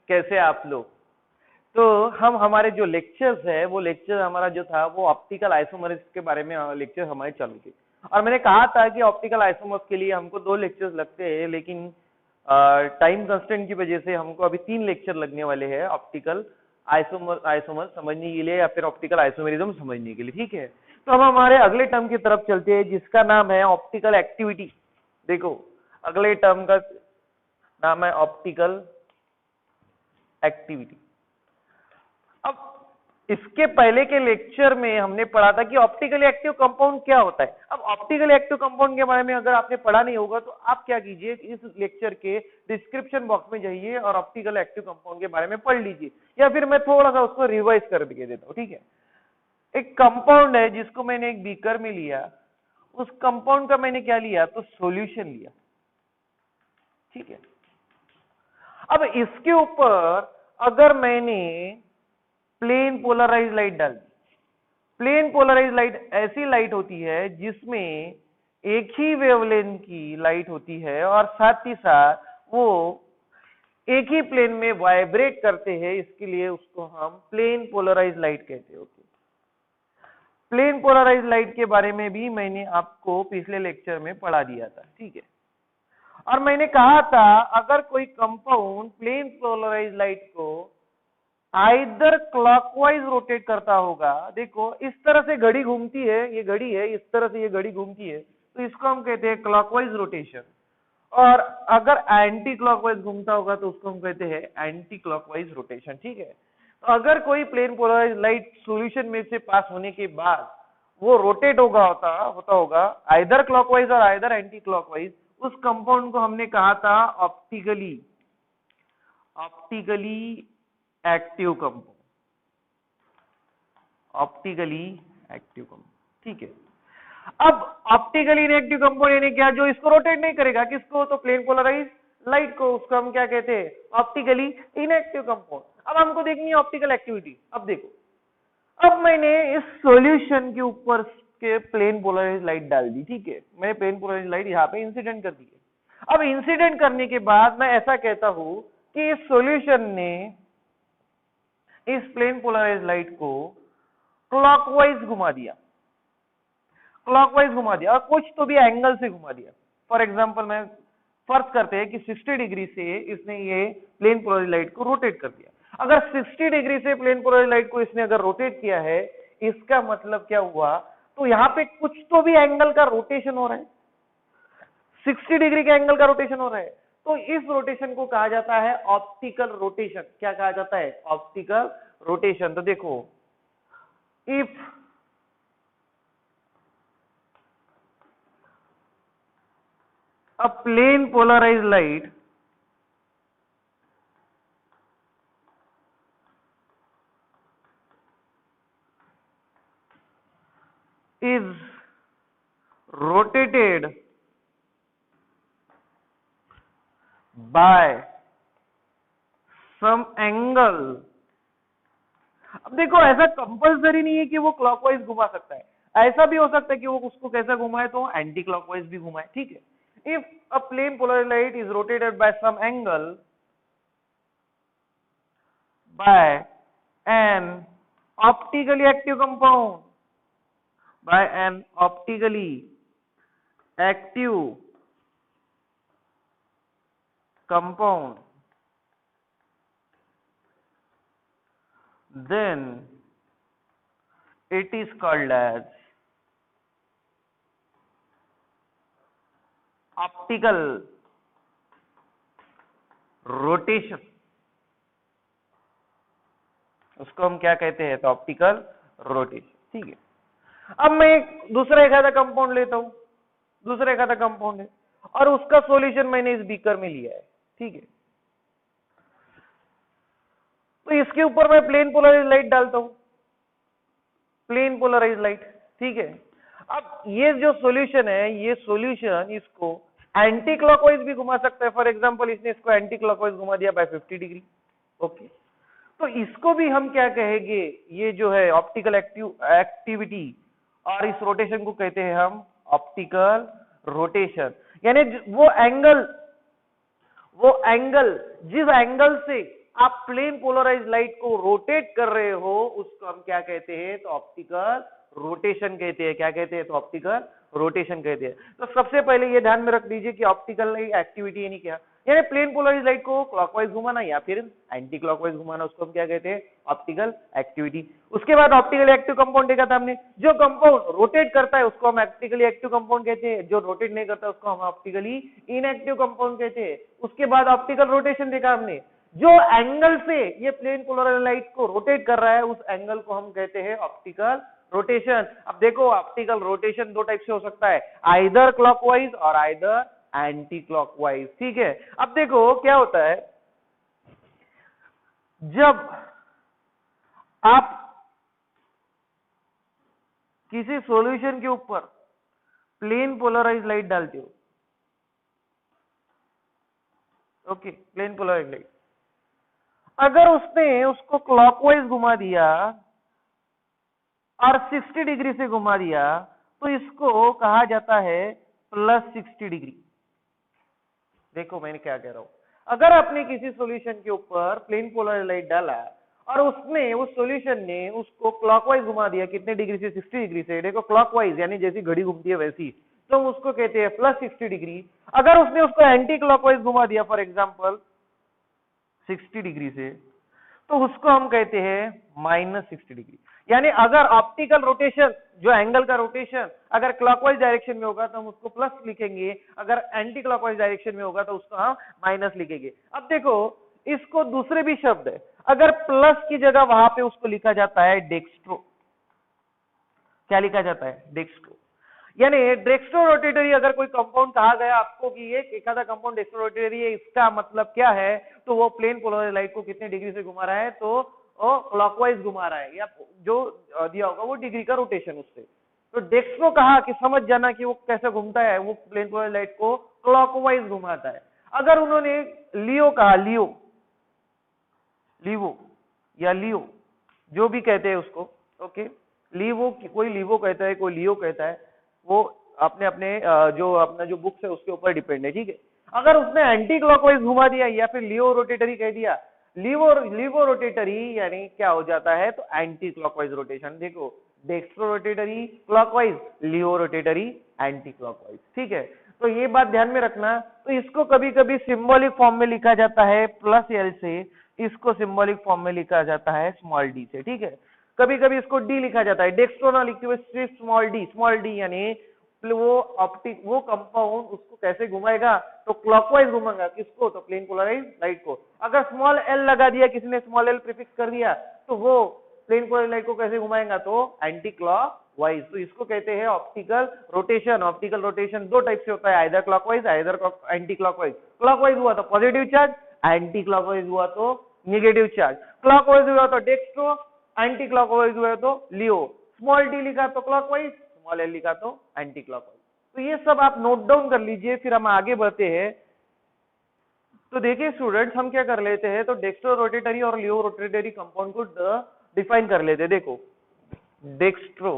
कैसे आप लोग? तो हम हमारे जो लेक्चर्स है वो लेक्चर हमारा जो था वो ऑप्टिकल आइसोमर्स के बारे में लेक्चर हमारे चालू थे और मैंने कहा था कि ऑप्टिकल आइसोमर्स के लिए हमको 2 लेक्चर्स लगते हैं, लेकिन टाइम कंस्ट्रेंट की वजह से हमको अभी 3 लेक्चर लगने वाले हैं ऑप्टिकल आइसोमर समझने के लिए या फिर ऑप्टिकल आइसोमेरिज्म समझने के लिए। ठीक है, तो हम हमारे अगले टर्म की तरफ चलते हैं जिसका नाम है ऑप्टिकल एक्टिविटी। देखो अगले टर्म का नाम है ऑप्टिकल एक्टिविटी। अब इसके पहले के लेक्चर में हमने पढ़ा था कि ऑप्टिकली एक्टिव कंपाउंड क्या होता है। अब ऑप्टिकली एक्टिव कंपाउंड के बारे में अगर आपने पढ़ा नहीं होगा तो आप क्या कीजिए, इस लेक्चर के डिस्क्रिप्शन बॉक्स में जाइए और ऑप्टिकल एक्टिव कंपाउंड के बारे में पढ़ लीजिए, या फिर मैं थोड़ा सा उसको रिवाइज कर देता हूँ। ठीक है, एक कंपाउंड है जिसको मैंने एक बीकर में लिया, उस कंपाउंड का मैंने क्या लिया, तो सॉल्यूशन लिया। ठीक है, अब इसके ऊपर अगर मैंने प्लेन पोलराइज लाइट डाल दी, प्लेन पोलराइज लाइट ऐसी लाइट होती है जिसमें एक ही वेवलेंथ की लाइट होती है और साथ ही साथ वो एक ही प्लेन में वाइब्रेट करते हैं, इसके लिए उसको हम प्लेन पोलराइज लाइट कहते हैं। प्लेन पोलराइज लाइट के बारे में भी मैंने आपको पिछले लेक्चर में पढ़ा दिया था। ठीक है, और मैंने कहा था अगर कोई कंपाउंड प्लेन पोलराइज लाइट को आइदर क्लॉकवाइज रोटेट करता होगा, देखो इस तरह से घड़ी घूमती है, ये घड़ी है, इस तरह से ये घड़ी घूमती है, तो इसको हम कहते हैं क्लॉकवाइज रोटेशन। और अगर एंटी क्लॉकवाइज घूमता होगा तो उसको हम कहते हैं एंटी क्लॉकवाइज रोटेशन। ठीक है, तो अगर कोई प्लेन पोलराइज लाइट सॉल्यूशन में से पास होने के बाद वो रोटेट होता होगा आइदर क्लॉकवाइज और आइदर एंटी क्लॉकवाइज, उस कंपाउंड को हमने कहा था optically active compound, optically active compound. ठीक है, अब ऑप्टिकली इनएक्टिव कंपाउंड यानी क्या, जो इसको रोटेट नहीं करेगा, किसको, तो प्लेन पोलराइज लाइट को, उसको हम क्या कहते हैं, ऑप्टिकली इनएक्टिव कंपाउंड। अब हमको देखनी है ऑप्टिकल एक्टिविटी। अब देखो, अब मैंने इस सॉल्यूशन के ऊपर के प्लेन पोलराइज लाइट डाल दी। ठीक है, मैंने प्लेन पोलराइज लाइट यहाँ पे इंसिडेंट कर दी है। अब इंसिडेंट करने के बाद मैं ऐसा कहता हूं कि इस सॉल्यूशन ने इस प्लेन पोलराइज लाइट को क्लॉकवाइज घुमा दिया, क्लॉकवाइज घुमा दिया, और कुछ तो भी एंगल से घुमा दिया। फॉर एग्जांपल मैं फर्ज करते हैं कि 60 डिग्री से इसने ये प्लेन पोलराइज लाइट को रोटेट कर दिया। अगर 60 डिग्री से प्लेन पोलराइज लाइट को इसने अगर रोटेट किया है, इसका मतलब क्या हुआ, तो यहाँ पे कुछ तो भी एंगल का रोटेशन हो रहा है, 60 डिग्री के एंगल का रोटेशन हो रहा है। तो इस रोटेशन को कहा जाता है ऑप्टिकल रोटेशन। क्या कहा जाता है, ऑप्टिकल रोटेशन। तो देखो, if a plane polarized light is rotated by some angle, अब देखो ऐसा कंपलसरी नहीं है कि वो क्लॉकवाइज घुमा सकता है, ऐसा भी हो सकता है कि वो उसको कैसा घुमाए, तो एंटी क्लॉकवाइज भी घुमाए। ठीक है, if a plane polarized light is rotated by some angle by an optically active compound, by an optically active compound, then it is called as optical rotation. उसको हम क्या कहते हैं, तो ऑप्टिकल रोटेशन। ठीक है, अब मैं दूसरा एक आधा कंपाउंड लेता हूं, दूसरा एक आधा कंपाउंड है और उसका सॉल्यूशन मैंने इस बीकर में लिया है। ठीक है, तो इसके ऊपर मैं प्लेन पोलराइज लाइट डालता हूं, प्लेन पोलराइज लाइट। ठीक है, अब ये जो सॉल्यूशन है, ये सॉल्यूशन इसको एंटी क्लॉकवाइज भी घुमा सकता है। फॉर एग्जांपल इसने इसको एंटी क्लॉकवाइज घुमा दिया बाय 50 डिग्री। ओके, तो इसको भी हम क्या कहेंगे, ये जो है ऑप्टिकल एक्टिविटी, और इस रोटेशन को कहते हैं हम ऑप्टिकल रोटेशन। यानी वो एंगल जिस एंगल से आप प्लेन पोलराइज लाइट को रोटेट कर रहे हो, उसको हम क्या कहते हैं, तो ऑप्टिकल रोटेशन कहते हैं। क्या कहते हैं, तो ऑप्टिकल रोटेशन कहते हैं। तो सबसे पहले ये ध्यान में रख दीजिए कि ऑप्टिकल एक्टिविटी यानी क्या, यानी प्लेन पोलराइज लाइट को क्लॉकवाइज घुमाना या फिर एंटी क्लॉकवाइज घुमाना, उसको हम क्या कहते हैं, ऑप्टिकल एक्टिविटी। उसके बाद ऑप्टिकल एक्टिव कंपाउंड देखा था हमने, जो कंपाउंड रोटेट करता है उसको हम ऑप्टिकली एक्टिव कंपाउंड कहते हैं, जो रोटेट नहीं करता उसको हम ऑप्टिकली इनएक्टिव कंपाउंड कहते हैं। उसके बाद ऑप्टिकल रोटेशन देखा हमने, जो एंगल से ये प्लेन पोलराइज लाइट को रोटेट कर रहा है उस एंगल को हम कहते हैं ऑप्टिकल रोटेशन। अब देखो ऑप्टिकल रोटेशन दो टाइप से हो सकता है, आइदर क्लॉकवाइज और आइदर एंटी क्लॉकवाइज। ठीक है, अब देखो क्या होता है, जब आप किसी सॉल्यूशन के ऊपर प्लेन पोलराइज लाइट डालते हो, ओके, प्लेन पोलराइज लाइट, अगर उसने उसको क्लॉकवाइज घुमा दिया और 60 डिग्री से घुमा दिया तो इसको कहा जाता है +60 डिग्री। देखो मैंने क्या कह रहा हूं, अगर आपने किसी सॉल्यूशन के ऊपर प्लेन पोलराइज लाइट डाला और उसने उस सॉल्यूशन ने उसको क्लॉकवाइज घुमा दिया, कितने डिग्री से, 60 डिग्री से। देखो क्लॉकवाइज यानी जैसी घड़ी घूमती है वैसी, तो हम उसको कहते हैं +60 डिग्री। अगर उसने उसको एंटी क्लॉकवाइज घुमा दिया फॉर एग्जाम्पल 60 डिग्री से, तो उसको हम कहते हैं -60 डिग्री। यानी अगर ऑप्टिकल रोटेशन, जो एंगल का रोटेशन अगर क्लॉकवाइज डायरेक्शन में होगा तो हम उसको प्लस लिखेंगे, अगर एंटी क्लॉकवाइज डायरेक्शन में होगा तो उसको हम माइनस लिखेंगे। अब देखो इसको दूसरे भी शब्द है, अगर प्लस की जगह वहां पे उसको लिखा जाता है डेक्स्ट्रो। क्या लिखा जाता है, डेक्स्ट्रो। यानी डेक्स्ट्रो रोटेटरी अगर कोई कंपाउंड कहा गया आपको कि ये एक आधा कंपाउंड डेक्स्ट्रो रोटेटरी है, इसका मतलब क्या है, तो वो प्लेन पोलराइज लाइट को कितने डिग्री से घुमा रहा है, तो वो क्लॉकवाइज घुमा रहा है, या जो दिया होगा वो डिग्री का रोटेशन उससे। तो डेक्स्ट्रो कहा कि समझ जाना कि वो कैसे घूमता है, वो प्लेन पोलराइज लाइट को क्लॉकवाइज घुमाता है। अगर उन्होंने लियो कहा, लियो, लीवो या लियो, जो भी कहते हैं उसको, ओके, लीवो, कोई लीवो कहता है, कोई लियो कहता है, वो अपने अपने जो अपना जो बुक्स है उसके ऊपर डिपेंड है। ठीक है, अगर उसने एंटी क्लॉकवाइज घुमा दिया या फिर लियो रोटेटरी कह दिया, लीवो रोटेटरी यानी क्या हो जाता है, तो एंटी क्लॉकवाइज रोटेशन। देखो डेक्स्ट्रो रोटेटरी क्लॉकवाइज, लियो रोटेटरी एंटी क्लॉकवाइज। ठीक है, तो ये बात ध्यान में रखना। तो इसको कभी कभी सिंबॉलिक फॉर्म में लिखा जाता है +L से, इसको सिंबॉलिक फॉर्म में लिखा जाता है d से। ठीक है, कभी कभी इसको डी लिखा जाता है, डेक्स्ट्रो ना लिखते हुए सिर्फ स्मॉल डी यानी वो कंपाउंड उसको कैसे घुमाएगा, तो क्लॉकवाइज घुमाएगा, किसको, तो प्लेन पोलराइज लाइट को। अगर स्मॉल एल लगा दिया, किसी ने स्मॉल एल प्रीफिक्स कर दिया, तो वो प्लेन पोलराइज लाइट को कैसे घुमाएगा, तो एंटी क्लॉकवाइज। तो इसको कहते हैं ऑप्टिकल रोटेशन। ऑप्टिकल रोटेशन दो टाइप से होता है, either clockwise either anti clockwise. Clockwise हुआ तो पॉजिटिव चार्ज, एंटी क्लॉकवाइज हुआ तो नेगेटिव चार्ज। क्लॉकवाइज हुआ तो डेक्स्ट्रो, एंटी क्लॉकवाइज हुआ तो लियो। स्मॉल डी लिखा तो क्लॉकवाइज, स्मॉल एल लिखा तो एंटी क्लॉकवाइज। तो ये सब आप नोट डाउन कर लीजिए, फिर हम आगे बढ़ते हैं। तो देखिए स्टूडेंट्स, हम क्या कर लेते हैं, तो डेक्स्ट्रो रोटेटरी और लियो रोटेटरी कंपाउंड को डिफाइन कर लेते हैं। देखो डेक्स्ट्रो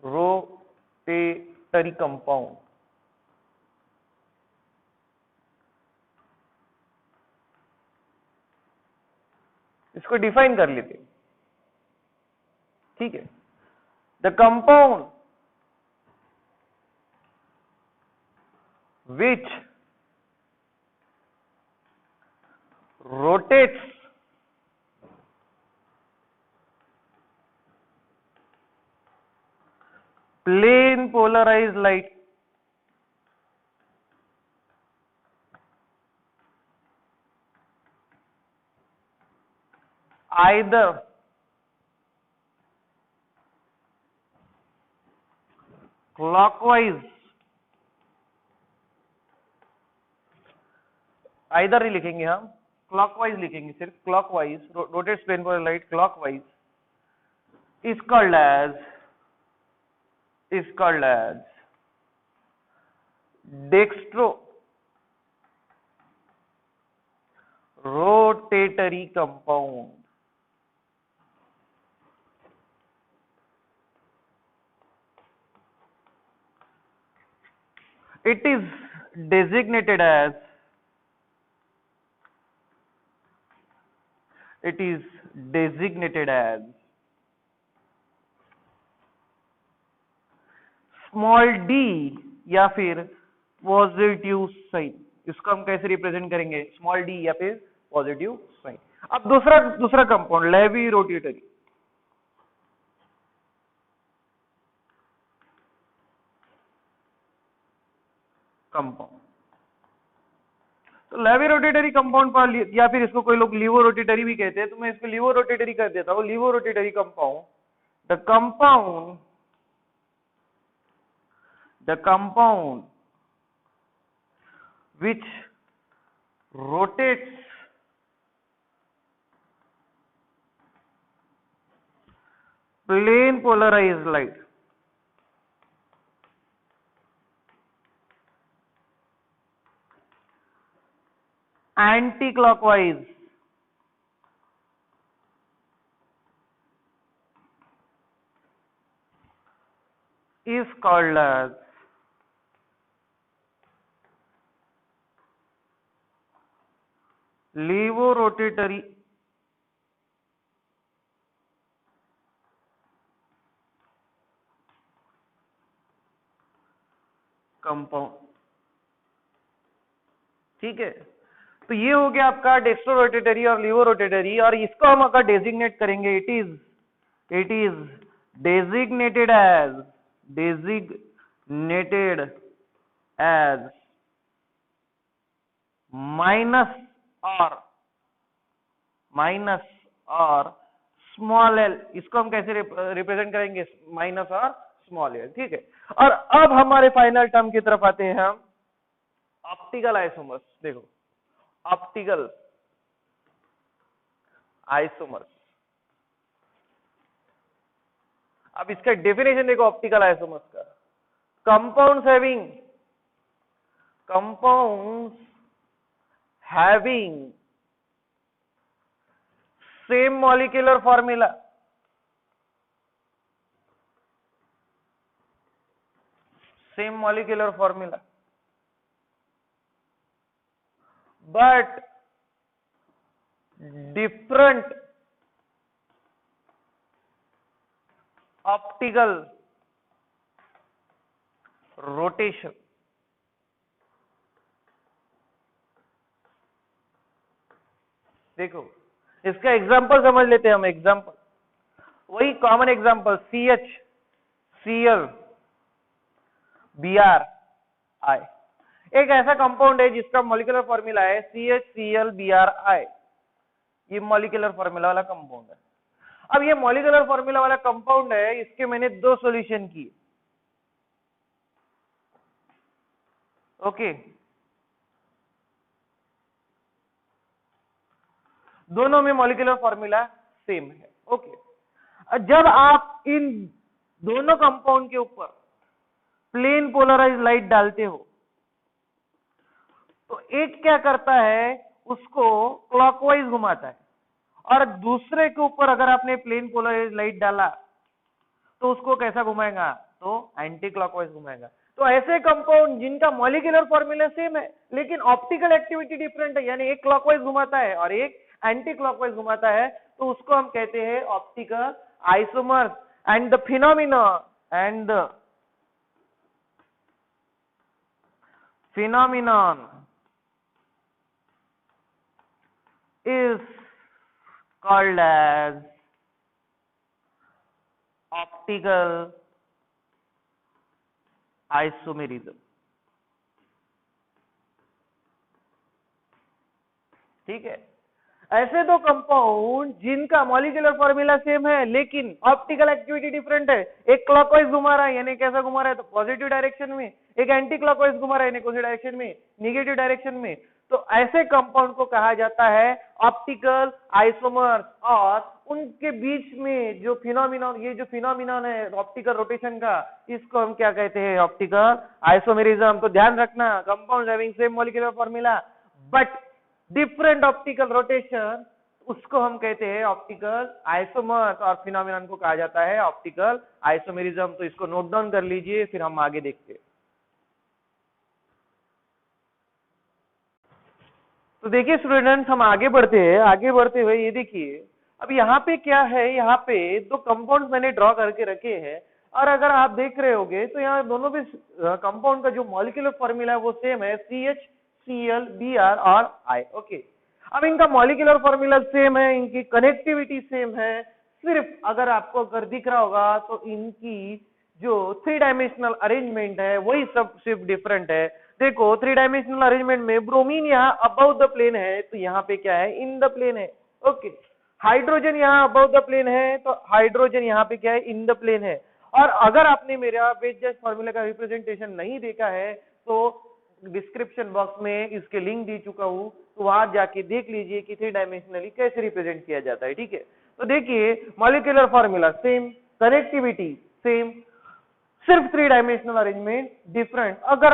रोटेटरी कंपाउंड, इसको डिफाइन कर लेते हैं। ठीक है, the compound which rotates plane polarized light either clockwise, either ही लिखेंगे हम, क्लॉकवाइज लिखेंगे, सिर्फ clockwise, rotates plane polarize light clockwise, is called as dextro rotatory compound. It is designated as it is designated as small d या फिर positive sign. इसको हम कैसे रिप्रेजेंट करेंगे, स्मॉल d या फिर पॉजिटिव साइन। अब दूसरा कंपाउंड लेवी रोटेटरी। कंपाउंड तो लेवी रोटेटरी कंपाउंड पर, या फिर इसको कोई लोग लीवो रोटेटरी भी कहते हैं, तो मैं इसको लीवो रोटेटरी कर देता हूं। Levo rotatory compound, the compound which rotates plane polarized light anti-clockwise is called as levorotatory compound. ठीक है, तो ये हो गया आपका डेक्स्ट्रो रोटेटरी और लीवो रोटेटरी, और इसको हम अगर डेजिग्नेट करेंगे, it is designated as minus और स्मॉल एल। इसको हम कैसे रिप्रेजेंट करेंगे, माइनस और स्मॉल एल। ठीक है, और अब हमारे फाइनल टर्म की तरफ आते हैं हम, ऑप्टिकल आइसोमर्स। देखो, ऑप्टिकल आइसोमर्स, अब इसका डेफिनेशन देखो ऑप्टिकल आइसोमर्स का। Compounds having same molecular formula, but different optical rotation। देखो, इसका एग्जांपल समझ लेते हैं हम। एग्जांपल वही कॉमन एग्जांपल, CHCl Bri। एक ऐसा कंपाउंड है जिसका मॉलिक्यूलर फॉर्मूला है CHCl Bri। ये मॉलिक्यूलर फॉर्मूला वाला कंपाउंड है। अब ये मॉलिक्यूलर फॉर्मूला वाला कंपाउंड है, इसके मैंने 2 सॉल्यूशन किए। ओके, दोनों में मॉलिक्यूलर फॉर्मूला सेम है। ओके, जब आप इन दोनों कंपाउंड के ऊपर प्लेन पोलराइज लाइट डालते हो, तो एक क्या करता है, उसको क्लॉकवाइज घुमाता है, और दूसरे के ऊपर अगर आपने प्लेन पोलराइज लाइट डाला तो उसको कैसा घुमाएगा, तो एंटी क्लॉकवाइज घुमाएगा। तो ऐसे कंपाउंड जिनका मॉलिक्यूलर फॉर्मूला सेम है लेकिन ऑप्टिकल एक्टिविटी डिफरेंट है, यानी एक क्लॉकवाइज घुमाता है और एक एंटी क्लॉकवाइज घुमाता है, तो उसको हम कहते हैं optical isomers. And the phenomenon is called as optical isomerism। ठीक है, ऐसे दो कंपाउंड जिनका मॉलिक्यूलर फॉर्मूला सेम है लेकिन ऑप्टिकल एक्टिविटी डिफरेंट है, एक क्लॉकवाइज घुमा रहा है यानी कैसा घुमा रहा है, तो पॉजिटिव डायरेक्शन में, एक एंटी क्लॉकवाइज घुमा रहा है यानी कौन सी डायरेक्शन में, निगेटिव डायरेक्शन में। तो ऐसे कंपाउंड को कहा जाता है ऑप्टिकल आइसोमर्स, और उनके बीच में जो फिनोमिनन, ये जो फिनोमिनन है ऑप्टिकल रोटेशन का, इसको हम क्या कहते हैं, ऑप्टिकल आइसोमेरिज्म। तो ध्यान रखना, compound having same molecular formula but different optical rotation, उसको हम कहते हैं ऑप्टिकल आइसोमर्स, और फिनोमिनन को कहा जाता है ऑप्टिकल आइसोमेरिज्म। तो इसको नोट डाउन कर लीजिए, फिर हम आगे देखते हैं। तो देखिए स्टूडेंट्स, हम आगे बढ़ते हैं। आगे बढ़ते हुए ये देखिए, अब यहाँ पे क्या है, यहाँ पे दो कंपाउंड मैंने ड्रॉ करके रखे हैं, और अगर आप देख रहे होगे तो यहाँ दोनों भी कंपाउंड का जो मॉलिक्यूलर फॉर्मूला है वो सेम है, CH Cl Br और I। ओके, अब इनका मॉलिक्यूलर फॉर्मूला सेम है, इनकी कनेक्टिविटी सेम है, सिर्फ अगर आपको अगर दिख रहा होगा तो इनकी जो 3 डायमेंशनल अरेंजमेंट है वही सब सिर्फ डिफरेंट है। देखो 3 डायमेंशनल अरेंजमेंट में ब्रोमीन यहाँ अबव द प्लेन है, तो यहाँ पे क्या है, इन द प्लेन है। ओके, हाइड्रोजन यहाँ अबव द प्लेन है, तो हाइड्रोजन यहाँ पे क्या है, इन द प्लेन है। और अगर आपने मेरा वेट जस्ट फॉर्मूला का रिप्रेजेंटेशन नहीं देखा है तो डिस्क्रिप्शन बॉक्स में इसके लिंक दे चुका हूं, तो वहां जाके देख लीजिए कि 3 डायमेंशनली कैसे रिप्रेजेंट किया जाता है। ठीक है, तो देखिए molecular formula same, connectivity same, सिर्फ 3 डायमेंशनल अरेंजमेंट डिफरेंट। अगर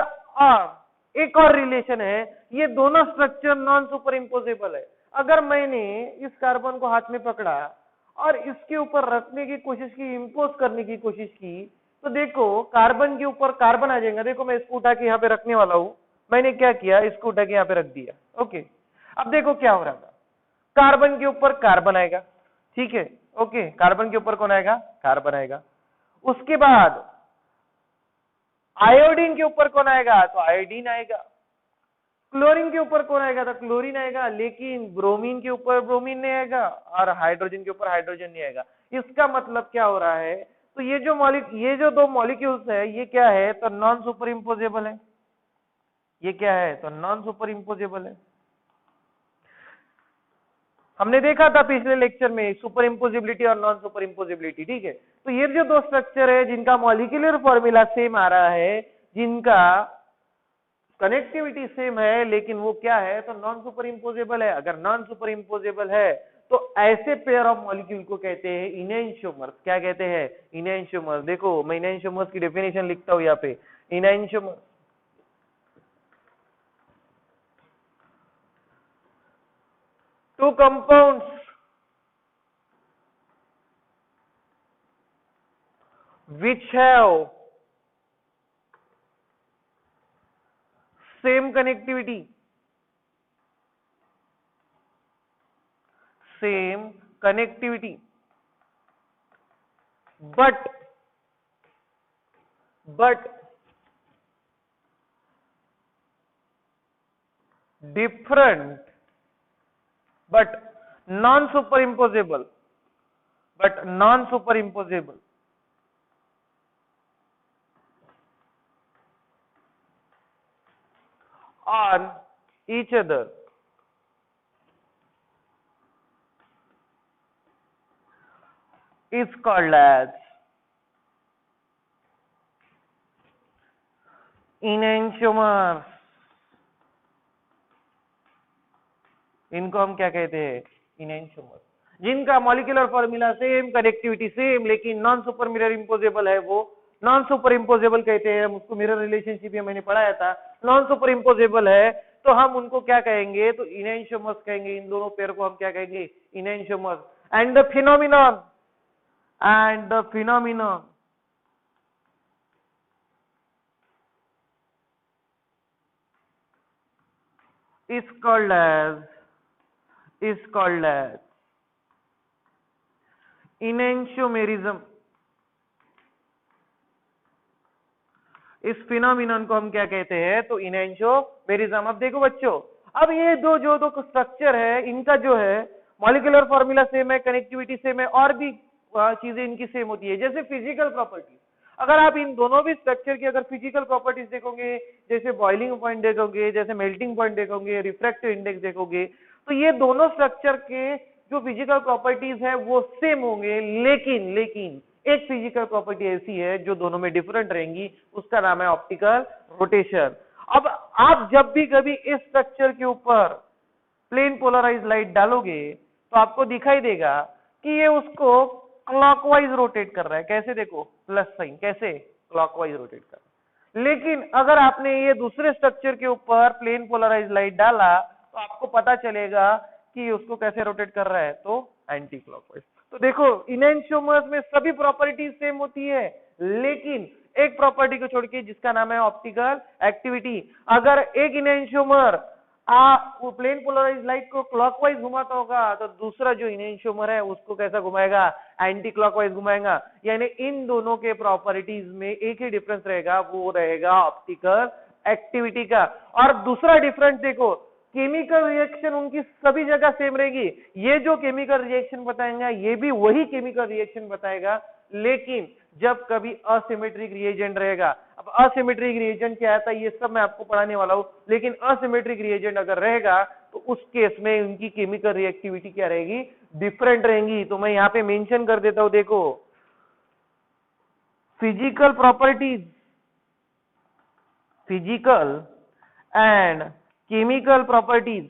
एक और रिलेशन है, ये दोनों स्ट्रक्चर नॉन सुपर इम्पोजेबल है। अगर मैंने इस कार्बन को हाथ में पकड़ा और इसके ऊपर रखने की कोशिश की, इंपोज करने की कोशिश की, तो देखो कार्बन के ऊपर कार्बन आ जाएगा। देखो मैं इसको उठा के यहाँ पे रखने वाला हूं, मैंने क्या किया, इसको उठा के यहाँ पे रख दिया। ओके, अब देखो क्या हो रहा था, कार्बन के ऊपर कार्बन आएगा। ठीक है, ओके, कार्बन के ऊपर कौन आएगा, कार्बन आएगा। उसके बाद आयोडीन के ऊपर कौन आएगा, तो आयोडीन आएगा। क्लोरीन के ऊपर कौन आएगा, तो क्लोरीन आएगा। लेकिन ब्रोमीन के ऊपर ब्रोमीन नहीं आएगा और हाइड्रोजन के ऊपर हाइड्रोजन नहीं आएगा। इसका मतलब क्या हो रहा है, तो ये जो दो मॉलिक्यूल्स है ये क्या है, तो नॉन सुपर इम्पोजेबल है। ये क्या है, तो नॉन सुपर इम्पोजेबल है। हमने देखा था पिछले लेक्चर में सुपर इम्पोजिबिलिटी और नॉन सुपर इम्पोजिबिलिटी। ठीक है, तो ये जो दो स्ट्रक्चर है जिनका मॉलिक्यूलर फॉर्मूला सेम आ रहा है, जिनका कनेक्टिविटी सेम है, लेकिन वो क्या है, तो नॉन सुपर इम्पोजेबल है। अगर नॉन सुपर इम्पोजेबल है तो ऐसे पेयर ऑफ मॉलिक्यूल को कहते हैं इनैंशियोमर्स। क्या कहते हैं, इनैंशियोमर्स। देखो मैं इनैंशियोमर्स की डेफिनेशन लिखता हूं यहाँ पे, इनैंशियोमर्स two compounds which have same connectivity, but different, but non-superimposable, on each other is called as enantiomers। इनको हम क्या कहते हैं, इनैंशियोमर्स। जिनका molecular formula same, connectivity same, लेकिन नॉन सुपर मिरर इम्पोजेबल है, वो नॉन सुपर इम्पोजेबल कहते हैं। हम उसको मिरर रिलेशनशिप मैंने पढ़ाया था। नॉन सुपर इम्पोजेबल है तो हम उनको क्या कहेंगे, तो इनैंशियोमर्स कहेंगे। इन दोनों पेयर को हम क्या कहेंगे, enantiomers. And the phenomenon is called as enantiomerism। इस फिनोमिनन को हम क्या कहते हैं, तो इनैंशियोमेरिज्म। अब देखो बच्चों, अब ये दो स्ट्रक्चर है, इनका जो है मॉलिक्यूलर फॉर्मूला सेम है, कनेक्टिविटी सेम है, और भी चीजें इनकी सेम होती है। जैसे फिजिकल प्रॉपर्टीज, अगर आप इन दोनों भी स्ट्रक्चर की अगर फिजिकल प्रॉपर्टीज देखोगे, जैसे बॉइलिंग पॉइंट देखोगे, जैसे मेल्टिंग पॉइंट देखोगे, रिफ्रैक्टिव इंडेक्स देखोगे, तो ये दोनों स्ट्रक्चर के जो फिजिकल प्रॉपर्टीज है वो सेम होंगे। लेकिन एक फिजिकल प्रॉपर्टी ऐसी है जो दोनों में डिफरेंट रहेंगी, उसका नाम है ऑप्टिकल रोटेशन। अब आप जब भी कभी इस स्ट्रक्चर के ऊपर प्लेन पोलराइज लाइट डालोगे तो आपको दिखाई देगा कि ये उसको क्लॉकवाइज रोटेट कर रहा है। कैसे, देखो प्लस साइन, कैसे क्लॉकवाइज रोटेट कर रहा है। लेकिन अगर आपने ये दूसरे स्ट्रक्चर के ऊपर प्लेन पोलराइज लाइट डाला तो आपको पता चलेगा कि उसको कैसे रोटेट कर रहा है, तो एंटी क्लॉकवाइज। तो देखो इनैंशियोमर्स में सभी प्रॉपर्टीज सेम होती है, लेकिन एक प्रॉपर्टी को छोड़ के, जिसका नाम है ऑप्टिकल एक्टिविटी। अगर एक इनैंशियोमर वो प्लेन पोलराइज लाइट को क्लॉकवाइज घुमाता होगा, तो दूसरा जो इनैंशियोमर है उसको कैसा घुमाएगा, एंटी क्लॉकवाइज घुमाएगा। यानी इन दोनों के प्रॉपर्टीज में एक ही डिफरेंस रहेगा, वो रहेगा ऑप्टिकल एक्टिविटी का। और दूसरा डिफरेंस देखो, केमिकल रिएक्शन उनकी सभी जगह सेम रहेगी। ये जो केमिकल रिएक्शन बताएंगे ये भी वही केमिकल रिएक्शन बताएगा, लेकिन जब कभी असिमेट्रिक रिएजेंट रहेगा। अब असिमेट्रिक रिएजेंट क्या आता है ये सब मैं आपको पढ़ाने वाला हूं, लेकिन असिमेट्रिक रिएजेंट अगर रहेगा तो उस केस में उनकी केमिकल रिएक्टिविटी क्या रहेगी, डिफरेंट रहेंगी। तो मैं यहां पे मेंशन कर देता हूं, देखो physical properties, physical and chemical properties,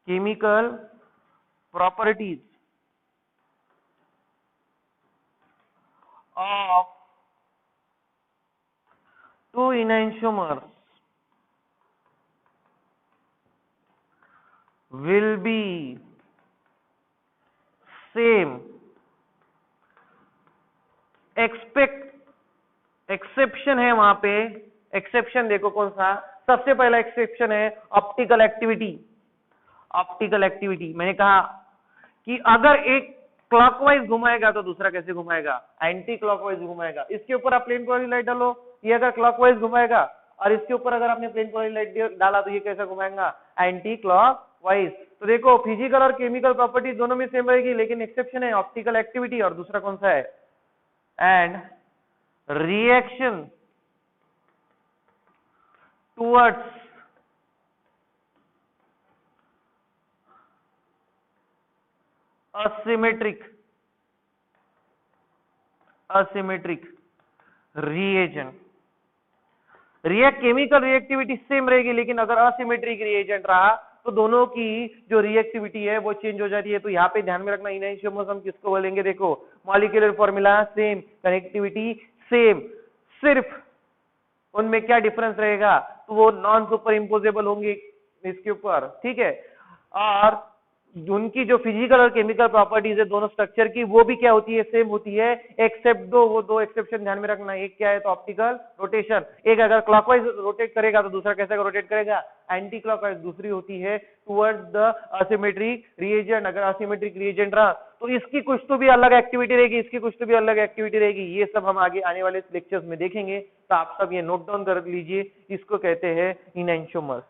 chemical properties of two enantiomers will be same exception है वहां पे। एक्सेप्शन देखो कौन सा, सबसे पहला एक्सेप्शन है ऑप्टिकल एक्टिविटी। ऑप्टिकल एक्टिविटी मैंने कहा कि अगर एक क्लॉकवाइज घुमाएगा तो दूसरा कैसे घुमाएगा, एंटी क्लॉकवाइज घुमाएगा। इसके ऊपर आप प्लेन पोलराइज लाइट डालो, ये अगर क्लॉकवाइज घुमाएगा, और इसके ऊपर अगर आपने प्लेन पोलराइज लाइट डाला तो ये कैसा घुमाएगा, एंटी क्लॉकवाइज। तो देखो फिजिकल और केमिकल प्रॉपर्टीज दोनों में सेम रहेगी, लेकिन एक्सेप्शन है ऑप्टिकल एक्टिविटी, और दूसरा कौन सा है, and reaction towards asymmetric reagent. Chemical reactivity same रहेगी, लेकिन अगर असिमेट्रिक रिएजेंट रहा तो दोनों की जो रिएक्टिविटी है वो चेंज हो जाती है। तो यहाँ पे ध्यान में रखना, इनैंशियोमर्स हम किसको बोलेंगे, देखो molecular formula same, connectivity same, सिर्फ उनमें क्या डिफरेंस रहेगा, तो वो नॉन सुपर इम्पोजेबल होंगे इसके ऊपर, ठीक है। और उनकी जो फिजिकल और केमिकल प्रॉपर्टीज है दोनों स्ट्रक्चर की, वो भी क्या होती है, सेम होती है, एक्सेप्ट वो दो एक्सेप्शन ध्यान में रखना। एक क्या है, तो ऑप्टिकल रोटेशन, एक अगर क्लॉकवाइज रोटेट करेगा तो दूसरा कैसे रोटेट करेगा, एंटी क्लॉकवाइज। दूसरी होती है टुवर्ड्स द असिमेट्रिक रिएजेंट, अगर असिमेट्रिक रिएजेंट रहा तो इसकी कुछ तो भी अलग एक्टिविटी रहेगी, इसकी कुछ तो भी अलग एक्टिविटी रहेगी। ये सब हम आगे आने वाले लेक्चर्स में देखेंगे, तो आप सब ये नोट डाउन कर लीजिए, इसको कहते हैं इनैंशियोमर्स।